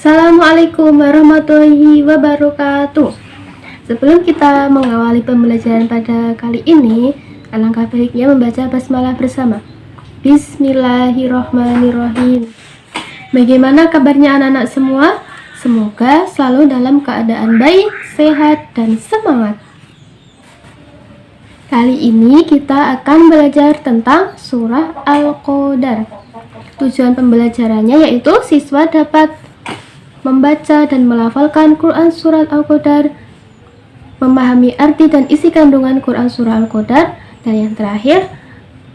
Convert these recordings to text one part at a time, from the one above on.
Assalamualaikum warahmatullahi wabarakatuh. Sebelum kita mengawali pembelajaran pada kali ini, alangkah baiknya membaca basmalah bersama. Bismillahirrahmanirrahim. Bagaimana kabarnya anak-anak semua? Semoga selalu dalam keadaan baik, sehat, dan semangat. Kali ini kita akan belajar tentang surah Al-Qadar. Tujuan pembelajarannya yaitu siswa dapat membaca dan melafalkan Quran Surat Al-Qadar, memahami arti dan isi kandungan Quran Surah Al-Qadar, dan yang terakhir,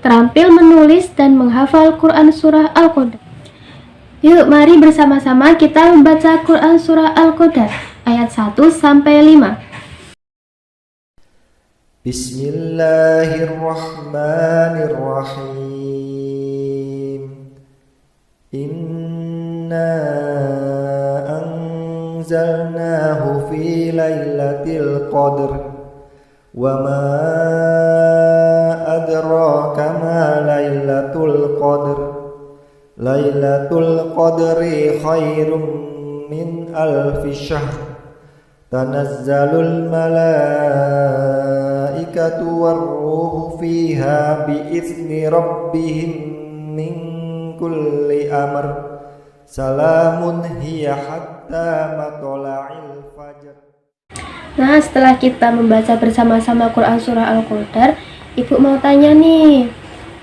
terampil menulis dan menghafal Quran Surah Al-Qadar. Yuk, mari bersama-sama kita membaca Quran Surah Al-Qadar ayat 1-5. Bismillahirrahmanirrahim. Inna anzalnahu fi lailatul qadr wa ma adraka ma lailatul qadr. Lailatul qadri khairum min alfi syahr. Tanazzalul malaikatu warruhu fiha biizni rabbihim min kulli amr. Salamun hiya hatta matla'il fajr. Nah, setelah kita membaca bersama-sama Quran Surah Al-Qadar, Ibu mau tanya nih,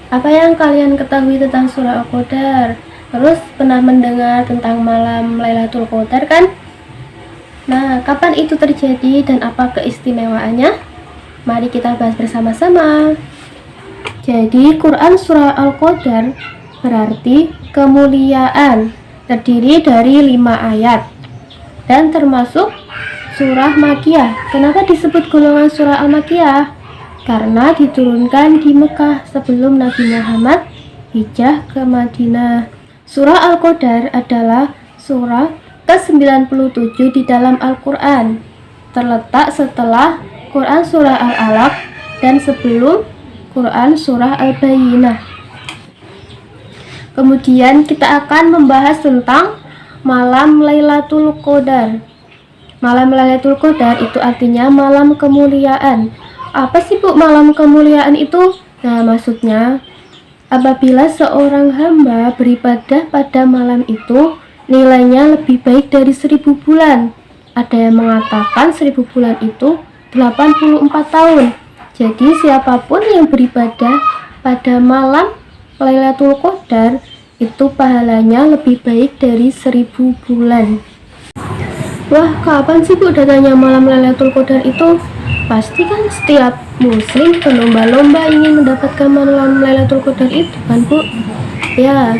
apa yang kalian ketahui tentang Surah Al-Qadar? Terus pernah mendengar tentang malam Lailatul Qadar kan? Nah, kapan itu terjadi dan apa keistimewaannya? Mari kita bahas bersama-sama. Jadi, Quran Surah Al-Qadar berarti kemuliaan, terdiri dari 5 ayat dan termasuk surah Makkiyah. Kenapa disebut golongan surah Al-Makkiyah? Karena diturunkan di Mekah sebelum Nabi Muhammad hijrah ke Madinah. Surah Al-Qadar adalah surah ke-97 di dalam Al-Quran, terletak setelah Quran Surah Al-Alaq dan sebelum Quran Surah Al-Bayyinah. Kemudian kita akan membahas tentang malam Lailatul Qadar. Malam Lailatul Qadar itu artinya malam kemuliaan. Apa sih Bu malam kemuliaan itu? Nah, maksudnya apabila seorang hamba beribadah pada malam itu, nilainya lebih baik dari 1000 bulan. Ada yang mengatakan 1000 bulan itu 84 tahun. Jadi siapapun yang beribadah pada malam Lailatul Qadar itu pahalanya lebih baik dari 1000 bulan. Wah, kapan sih Bu datanya malam Lailatul Qadar itu? Pasti kan setiap muslim berlomba-lomba ingin mendapatkan malam Lailatul Qadar itu kan Bu? Ya,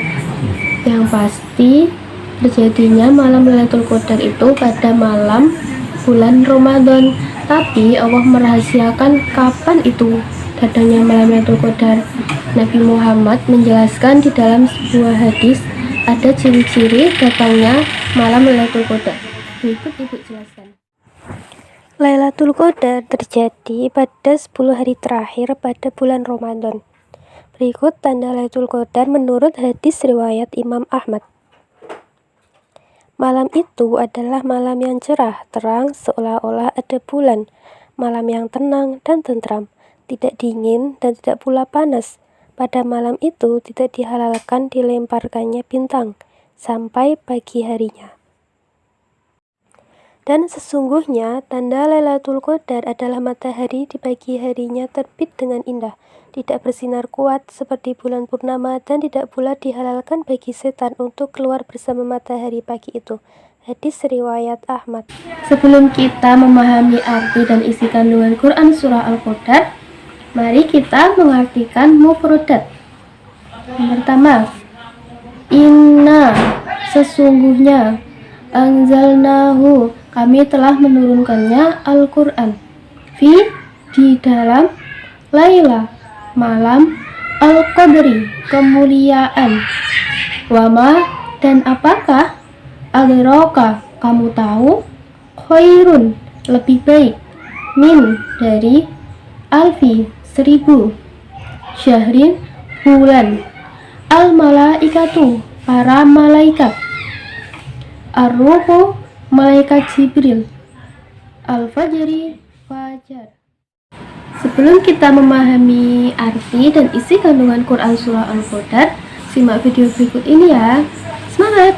yang pasti terjadinya malam Lailatul Qadar itu pada malam bulan Ramadan. Tapi Allah merahasiakan kapan itu datangnya malam Lailatul Qadar. Nabi Muhammad menjelaskan di dalam sebuah hadis ada ciri-ciri datangnya malam Lailatul Qadar. Berikut Ibu jelaskan. Lailatul Qadar terjadi pada 10 hari terakhir pada bulan Ramadan. Berikut tanda Lailatul Qadar menurut hadis riwayat Imam Ahmad. Malam itu adalah malam yang cerah, terang, seolah-olah ada bulan. Malam yang tenang dan tentram, tidak dingin dan tidak pula panas. Pada malam itu tidak dihalalkan dilemparkannya bintang sampai pagi harinya. Dan sesungguhnya tanda Lailatul Qadar adalah matahari di pagi harinya terbit dengan indah, tidak bersinar kuat seperti bulan purnama, dan tidak pula dihalalkan bagi setan untuk keluar bersama matahari pagi itu. Hadis riwayat Ahmad. Sebelum kita memahami arti dan isi kandungan Quran Surah Al-Qadar, mari kita mengartikan mufradat. Yang pertama, inna, sesungguhnya, anzalnahu, kami telah menurunkannya Al-Quran, fi, di dalam, laila, malam, al-qadri, kemuliaan, wama, dan apakah, adraka, kamu tahu, khairun, lebih baik, min, dari, alfi, 1000, syahrin, bulan, al-malaikatu, para malaikat, Ar-Ruhu, malaikat Jibril. Al-Fajri, fajar. Sebelum kita memahami arti dan isi kandungan Quran Surah Al-Qadar, simak video berikut ini ya. Semangat!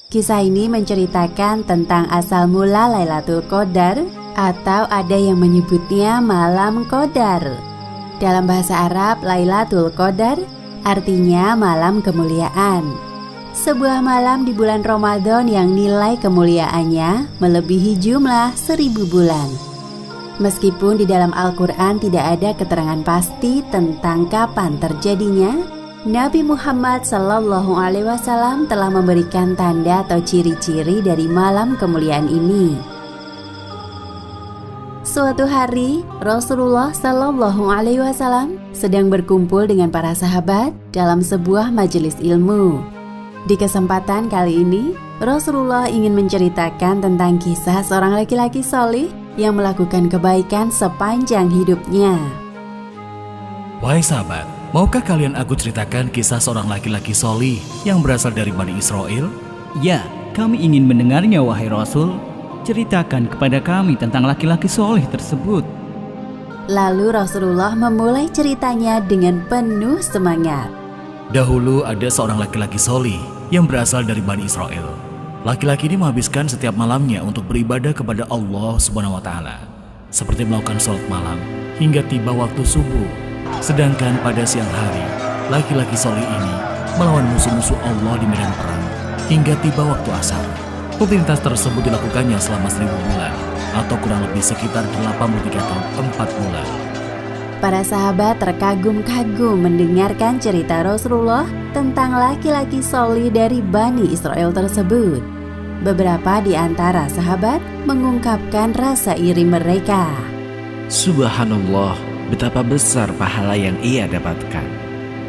Kisah ini menceritakan tentang asal mula Lailatul Qadar, atau ada yang menyebutnya malam Qadar. Dalam bahasa Arab, Lailatul Qadar artinya malam kemuliaan. Sebuah malam di bulan Ramadan yang nilai kemuliaannya melebihi jumlah 1000 bulan. Meskipun di dalam Al-Quran tidak ada keterangan pasti tentang kapan terjadinya, Nabi Muhammad SAW telah memberikan tanda atau ciri-ciri dari malam kemuliaan ini. Suatu hari, Rasulullah SAW sedang berkumpul dengan para sahabat dalam sebuah majelis ilmu. Di kesempatan kali ini, Rasulullah ingin menceritakan tentang kisah seorang laki-laki solih yang melakukan kebaikan sepanjang hidupnya. Wahai sahabat, maukah kalian aku ceritakan kisah seorang laki-laki solih yang berasal dari Bani Israel? Ya, kami ingin mendengarnya wahai Rasul. Ceritakan kepada kami tentang laki-laki soleh tersebut. Lalu Rasulullah memulai ceritanya dengan penuh semangat. Dahulu ada seorang laki-laki solih yang berasal dari Bani Israel. Laki-laki ini menghabiskan setiap malamnya untuk beribadah kepada Allah Subhanahu wa Ta'ala, seperti melakukan sholat malam hingga tiba waktu subuh. Sedangkan pada siang hari, laki-laki solih ini melawan musuh-musuh Allah di medan perang hingga tiba waktu asar. Rutinitas tersebut dilakukannya selama 1000 bulan, atau kurang lebih sekitar 83 tahun 4 bulan. Para sahabat terkagum-kagum mendengarkan cerita Rasulullah tentang laki-laki solih dari Bani Israel tersebut. Beberapa di antara sahabat mengungkapkan rasa iri mereka. Subhanallah, betapa besar pahala yang ia dapatkan.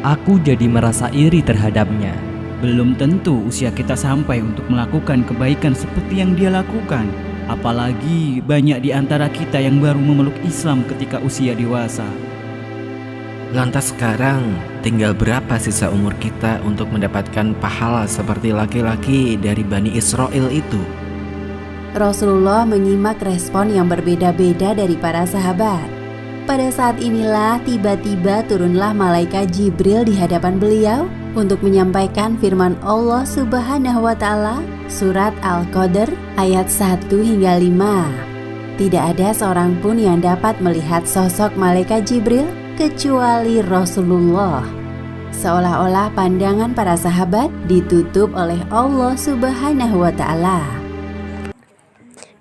Aku jadi merasa iri terhadapnya. Belum tentu usia kita sampai untuk melakukan kebaikan seperti yang dia lakukan. Apalagi banyak di antara kita yang baru memeluk Islam ketika usia dewasa. Lantas sekarang, tinggal berapa sisa umur kita untuk mendapatkan pahala seperti laki-laki dari Bani Israel itu? Rasulullah menyimak respon yang berbeda-beda dari para sahabat. Pada saat inilah tiba-tiba turunlah malaikat Jibril di hadapan beliau untuk menyampaikan firman Allah Subhanahu wa Ta'ala, surat Al-Qadar ayat 1 hingga 5. Tidak ada seorang pun yang dapat melihat sosok malaikat Jibril kecuali Rasulullah. Seolah-olah pandangan para sahabat ditutup oleh Allah Subhanahu wa Ta'ala.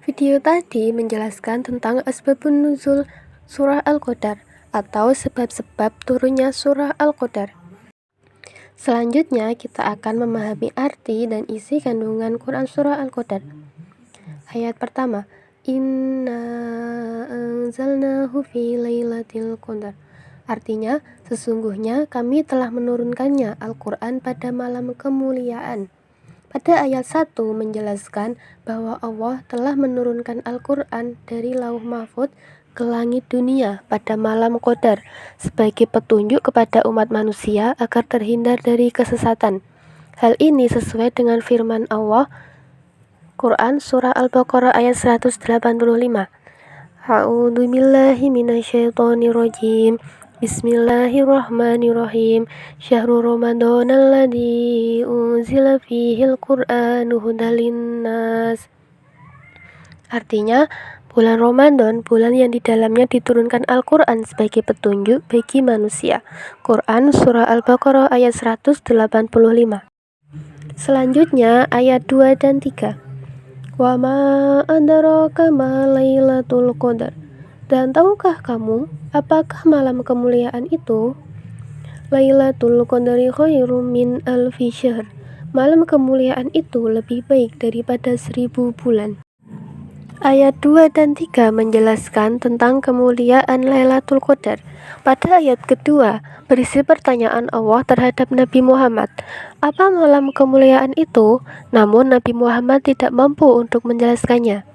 Video tadi menjelaskan tentang asbabun nuzul surah Al-Qadar atau sebab-sebab turunnya surah Al-Qadar. Selanjutnya kita akan memahami arti dan isi kandungan Quran surah Al-Qadar. Ayat pertama, Inna anzalnahu fi lailatul qadar. Artinya, sesungguhnya kami telah menurunkannya Al-Quran pada malam kemuliaan. Pada ayat 1 menjelaskan bahwa Allah telah menurunkan Al-Quran dari Lauh Mahfuz ke langit dunia pada malam Qadar sebagai petunjuk kepada umat manusia agar terhindar dari kesesatan. Hal ini sesuai dengan firman Allah Quran Surah Al-Baqarah ayat 185. A'udzu billahi minasyaitonir rajim. Bismillahirrahmanirrahim. Syahrul Ramadan alladzi unzila fihil Qur'anu hudal linnas. Artinya, bulan Ramadan, bulan yang di dalamnya diturunkan Al-Quran sebagai petunjuk bagi manusia. Quran Surah Al-Baqarah ayat 185. Selanjutnya ayat 2 dan 3. Wa ma adraka ma lailatul qadar. Dan tahukah kamu apakah malam kemuliaan itu? Lailatul qadari khairum min alfi syahr. Malam kemuliaan itu lebih baik daripada 1000 bulan. Ayat 2 dan 3 menjelaskan tentang kemuliaan Lailatul Qadar. Pada ayat kedua, berisi pertanyaan Allah terhadap Nabi Muhammad. Apa malam kemuliaan itu? Namun Nabi Muhammad tidak mampu untuk menjelaskannya.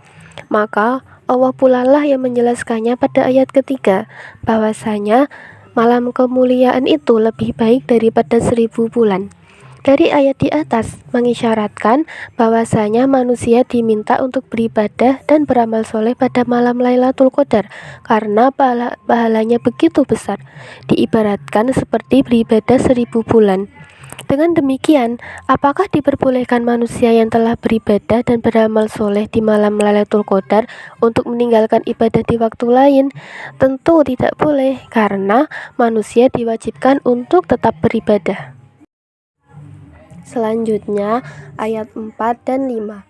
Maka Allah pula lah yang menjelaskannya pada ayat ketiga, bahwasanya malam kemuliaan itu lebih baik daripada 1000 bulan. Dari ayat di atas mengisyaratkan bahwasanya manusia diminta untuk beribadah dan beramal soleh pada malam Lailatul Qadar karena pahalanya begitu besar, diibaratkan seperti beribadah 1000 bulan. Dengan demikian, apakah diperbolehkan manusia yang telah beribadah dan beramal soleh di malam Lailatul Qadar untuk meninggalkan ibadah di waktu lain? Tentu tidak boleh, karena manusia diwajibkan untuk tetap beribadah. Selanjutnya ayat 4 dan 5.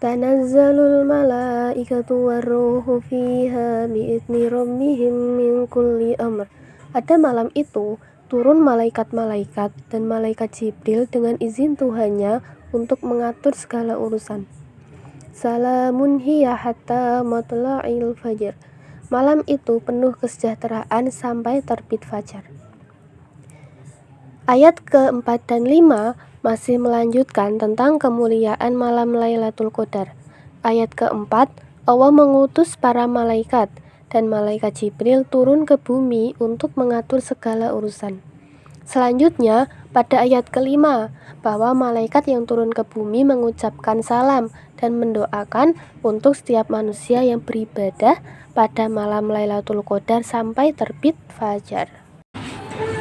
Tanazzalul malaikatu warruhu fiha bi'izni rabbihim min kulli amr. Pada malam itu turun malaikat-malaikat dan malaikat Jibril dengan izin Tuhannya untuk mengatur segala urusan. Salamun hiya hatta matla'il fajr. Malam itu penuh kesejahteraan sampai terbit fajar. Ayat ke-4 dan 5 masih melanjutkan tentang kemuliaan malam Lailatul Qadar. Ayat ke-4, Allah mengutus para malaikat dan malaikat Jibril turun ke bumi untuk mengatur segala urusan. Selanjutnya, pada ayat ke-5, bahwa malaikat yang turun ke bumi mengucapkan salam dan mendoakan untuk setiap manusia yang beribadah pada malam Lailatul Qadar sampai terbit fajar.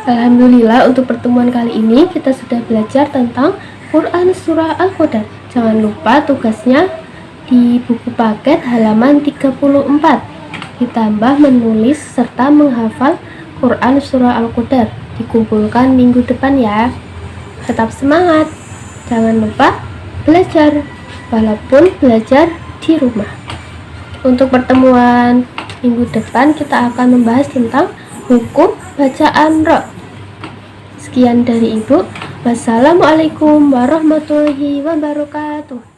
Alhamdulillah, untuk pertemuan kali ini kita sudah belajar tentang Quran Surah Al-Qadar. Jangan lupa tugasnya di buku paket halaman 34, ditambah menulis serta menghafal Quran Surah Al-Qadar. Dikumpulkan minggu depan ya. Tetap semangat, jangan lupa belajar, walaupun belajar di rumah. Untuk pertemuan minggu depan kita akan membahas tentang hukum bacaan Ra. Sekian dari Ibu. Wassalamualaikum warahmatullahi wabarakatuh.